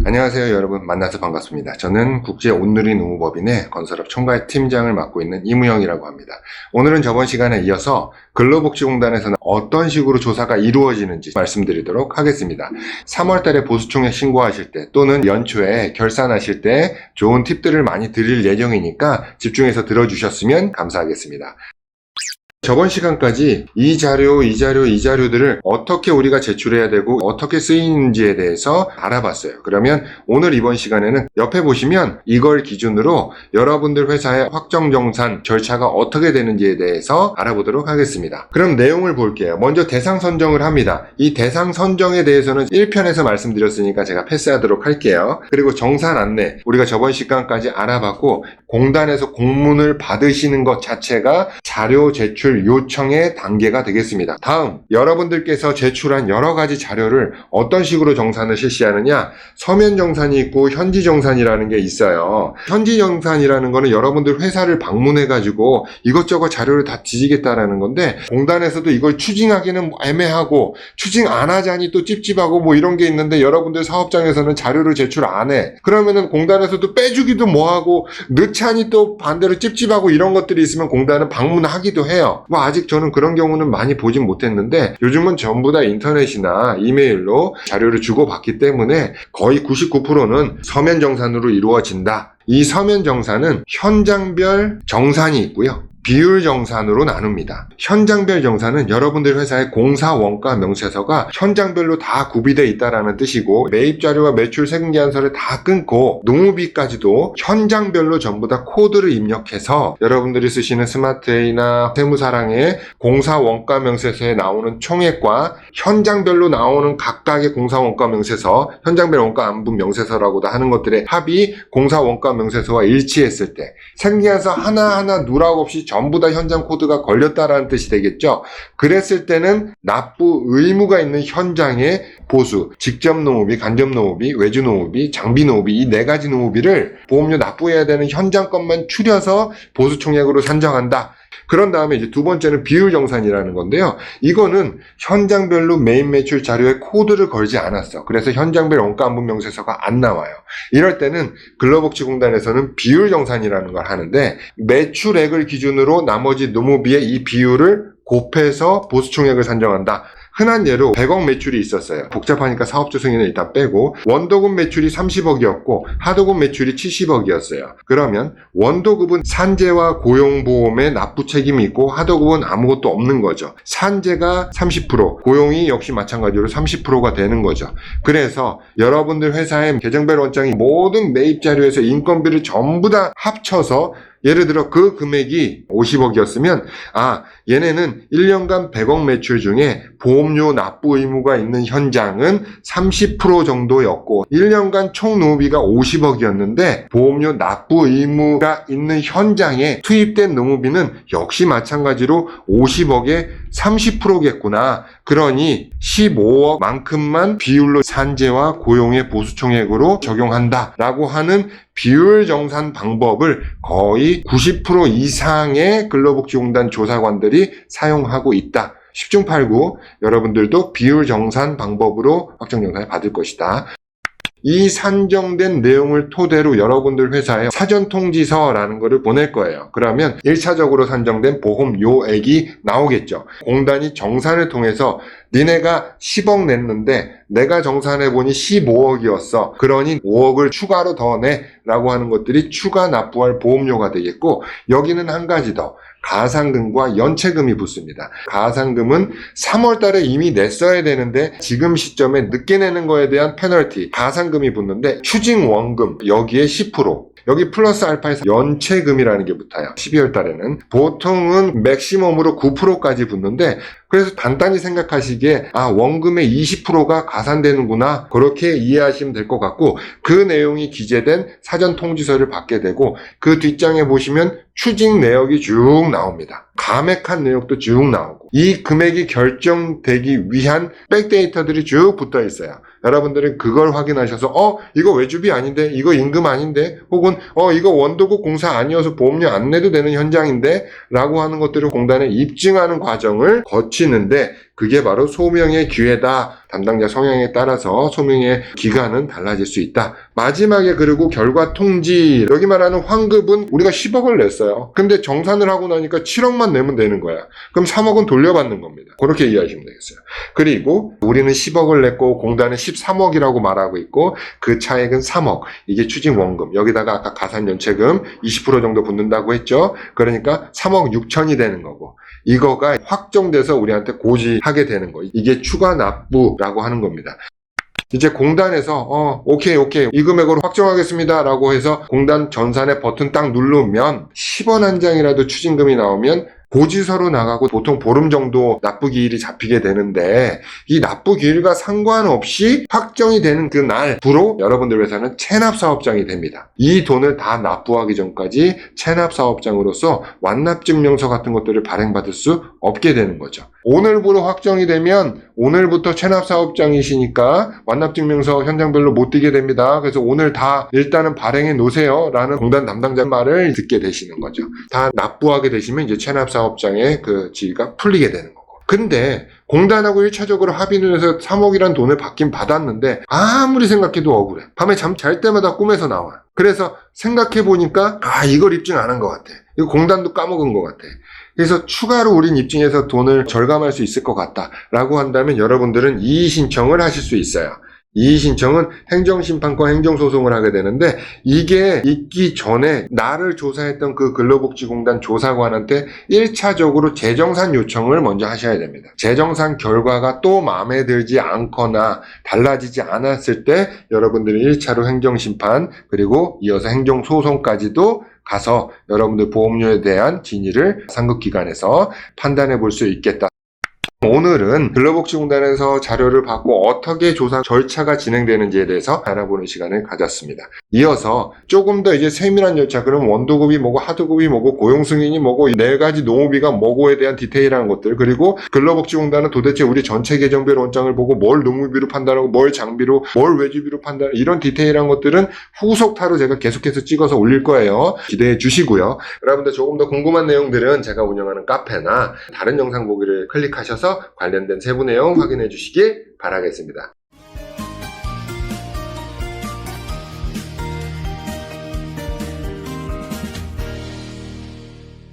안녕하세요 여러분, 만나서 반갑습니다. 저는 국제온누리노무법인의 건설업 총괄 팀장을 맡고 있는 이무영이라고 합니다. 오늘은 저번 시간에 이어서 근로복지공단에서는 어떤 식으로 조사가 이루어지는지 말씀드리도록 하겠습니다. 3월 달에 보수총액 신고하실 때 또는 연초에 결산하실 때 좋은 팁들을 많이 드릴 예정이니까 집중해서 들어주셨으면 감사하겠습니다. 저번 시간까지 이 자료들을 어떻게 우리가 제출해야 되고 어떻게 쓰이는지에 대해서 알아봤어요. 그러면 오늘 이번 시간에는 옆에 보시면 이걸 기준으로 여러분들 회사의 확정정산 절차가 어떻게 되는지에 대해서 알아보도록 하겠습니다. 그럼 내용을 볼게요. 먼저 대상 선정을 합니다. 이 대상 선정에 대해서는 1편에서 말씀드렸으니까 제가 패스하도록 할게요. 그리고 정산 안내, 우리가 저번 시간까지 알아봤고 공단에서 공문을 받으시는 것 자체가 자료 제출 요청의 단계가 되겠습니다. 다음, 여러분들께서 제출한 여러 가지 자료를 어떤 식으로 정산을 실시하느냐, 서면 정산이 있고 현지 정산이라는 게 있어요. 현지 정산이라는 거는 여러분들 회사를 방문해가지고 이것저것 자료를 다 뒤지겠다라는 건데, 공단에서도 이걸 추징하기는 애매하고 추징 안 하자니 또 찝찝하고 뭐 이런 게 있는데, 여러분들 사업장에서는 자료를 제출 안 해. 그러면은 공단에서도 빼주기도 뭐하고 늦자니 또 반대로 찝찝하고 이런 것들이 있으면 공단은 방문하기도 해요. 뭐 아직 저는 그런 경우는 많이 보진 못했는데, 요즘은 전부 다 인터넷이나 이메일로 자료를 주고받기 때문에 거의 99%는 서면 정산으로 이루어진다. 이 서면 정산은 현장별 정산이 있고요, 비율 정산으로 나눕니다. 현장별 정산은 여러분들 회사의 공사 원가 명세서가 현장별로 다 구비되어 있다라는 뜻이고, 매입 자료와 매출 세금 계산서를 다 끊고 노무비까지도 현장별로 전부 다 코드를 입력해서 여러분들이 쓰시는 스마트A나 세무사랑의 공사 원가 명세서에 나오는 총액과 현장별로 나오는 각각의 공사 원가 명세서, 현장별 원가 안분 명세서라고도 하는 것들의 합이 공사 원가 명세서와 일치했을 때, 세금 계산서 하나하나 누락 없이 전부 다 현장 코드가 걸렸다라는 뜻이 되겠죠. 그랬을 때는 납부 의무가 있는 현장의 보수, 직접 노무비, 간접 노무비, 외주 노무비, 장비 노무비, 이 4가지 노무비를 보험료 납부해야 되는 현장 것만 추려서 보수 총액으로 산정한다. 그런 다음에 이제 두 번째는 비율 정산이라는 건데요. 이거는 현장별로 매입 매출 자료에 코드를 걸지 않았어. 그래서 현장별 원가 안분 명세서가 안 나와요. 이럴 때는 근로복지공단에서는 비율 정산이라는 걸 하는데, 매출액을 기준으로 나머지 노무비의 이 비율을 곱해서 보수총액을 산정한다. 흔한 예로 100억 매출이 있었어요. 복잡하니까 사업주 승인을 일단 빼고, 원도급 매출이 30억이었고 하도급 매출이 70억이었어요. 그러면 원도급은 산재와 고용보험에 납부 책임이 있고 하도급은 아무것도 없는 거죠. 산재가 30%, 고용이 역시 마찬가지로 30%가 되는 거죠. 그래서 여러분들 회사의 계정별 원장이 모든 매입 자료에서 인건비를 전부 다 합쳐서, 예를 들어 그 금액이 50억이었으면 얘네는 1년간 100억 매출 중에 보험료 납부 의무가 있는 현장은 30% 정도였고 1년간 총 노무비가 50억이었는데 보험료 납부 의무가 있는 현장에 투입된 노무비는 역시 마찬가지로 50억의 30%겠구나. 그러니 15억만큼만 비율로 산재와 고용의 보수총액으로 적용한다 라고 하는 비율 정산 방법을 거의 90% 이상의 근로복지공단 조사관들이 사용하고 있다. 10중 8구 여러분들도 비율 정산 방법으로 확정정산을 받을 것이다. 이 산정된 내용을 토대로 여러분들 회사에 사전 통지서라는 거를 보낼 거예요. 그러면 1차적으로 산정된 보험 요액이 나오겠죠. 공단이 정산을 통해서 니네가 10억 냈는데 내가 정산해보니 15억이었어. 그러니 5억을 추가로 더 내 라고 하는 것들이 추가 납부할 보험료가 되겠고, 여기는 한 가지 더, 가상금과 연체금이 붙습니다. 가상금은 3월 달에 이미 냈어야 되는데 지금 시점에 늦게 내는 거에 대한 페널티, 가상금이 붙는데, 추징 원금 여기에 10%, 여기 플러스 알파에서 연체금이라는 게 붙어요. 12월 달에는 보통은 맥시멈으로 9%까지 붙는데, 그래서 간단히 생각하시기에 원금의 20%가 가산되는구나, 그렇게 이해하시면 될 것 같고, 그 내용이 기재된 사전 통지서를 받게 되고, 그 뒷장에 보시면 추징 내역이 쭉 나옵니다. 감액한 내역도 쭉 나오고, 이 금액이 결정되기 위한 백데이터들이 쭉 붙어 있어요. 여러분들은 그걸 확인하셔서 이거 외주비 아닌데, 이거 임금 아닌데, 혹은 이거 원도급 공사 아니어서 보험료 안 내도 되는 현장인데 라고 하는 것들을 공단에 입증하는 과정을 거치는데, 그게 바로 소명의 기회다. 담당자 성향에 따라서 소명의 기간은 달라질 수 있다. 마지막에 그리고 결과 통지, 여기 말하는 환급은 우리가 10억을 냈어요. 근데 정산을 하고 나니까 7억만 내면 되는 거야. 그럼 3억은 돌려받는 겁니다. 그렇게 이해하시면 되겠어요. 그리고 우리는 10억을 냈고 공단은 13억이라고 말하고 있고 그 차액은 3억. 이게 추징 원금. 여기다가 아까 가산연체금 20% 정도 붙는다고 했죠. 그러니까 3억 6천이 되는 거고 이거가 확정돼서 우리한테 고지하게 되는 거. 이게 추가 납부라고 하는 겁니다. 이제 공단에서 오케이 이 금액으로 확정하겠습니다 라고 해서 공단 전산에 버튼 딱 누르면 10원 한 장이라도 추징금이 나오면 고지서로 나가고 보통 보름 정도 납부기일이 잡히게 되는데 이 납부기일과 상관없이 확정이 되는 그 날부로 여러분들 회사는 체납사업장이 됩니다. 이 돈을 다 납부하기 전까지 체납사업장으로서 완납증명서 같은 것들을 발행받을 수 없게 되는 거죠. 오늘부로 확정이 되면 오늘부터 체납사업장이시니까 완납증명서 현장별로 못 띄게 됩니다. 그래서 오늘 다 일단은 발행해 놓으세요 라는 공단 담당자 말을 듣게 되시는 거죠. 다 납부하게 되시면 이제 체납사업장의 그 지위가 풀리게 되는 거고. 근데 공단하고 1차적으로 합의를 해서 3억이란 돈을 받긴 받았는데 아무리 생각해도 억울해. 밤에 잠 잘 때마다 꿈에서 나와. 그래서 생각해보니까 이걸 입증 안 한 것 같아. 이거 공단도 까먹은 것 같아. 그래서 추가로 우린 입증해서 돈을 절감할 수 있을 것 같다라고 한다면 여러분들은 이의 신청을 하실 수 있어요. 이의 신청은 행정심판권 행정소송을 하게 되는데 이게 있기 전에 나를 조사했던 그 근로복지공단 조사관한테 1차적으로 재정산 요청을 먼저 하셔야 됩니다. 재정산 결과가 또 마음에 들지 않거나 달라지지 않았을 때 여러분들이 1차로 행정심판 그리고 이어서 행정소송까지도 가서 여러분들 보험료에 대한 진위를 상급기관에서 판단해 볼 수 있겠다. 오늘은 근로복지공단에서 자료를 받고 어떻게 조사 절차가 진행되는지에 대해서 알아보는 시간을 가졌습니다. 이어서 조금 더 이제 세밀한 절차, 그럼 원도급이 뭐고 하도급이 뭐고 고용승인이 뭐고 4가지 노무비가 뭐고에 대한 디테일한 것들, 그리고 근로복지공단은 도대체 우리 전체 계정별 원장을 보고 뭘 노무비로 판단하고 뭘 장비로 뭘 외주비로 판단하고 이런 디테일한 것들은 후속타로 제가 계속해서 찍어서 올릴 거예요. 기대해 주시고요. 여러분들 조금 더 궁금한 내용들은 제가 운영하는 카페나 다른 영상 보기를 클릭하셔서 관련된 세부 내용 확인해 주시길 바라겠습니다.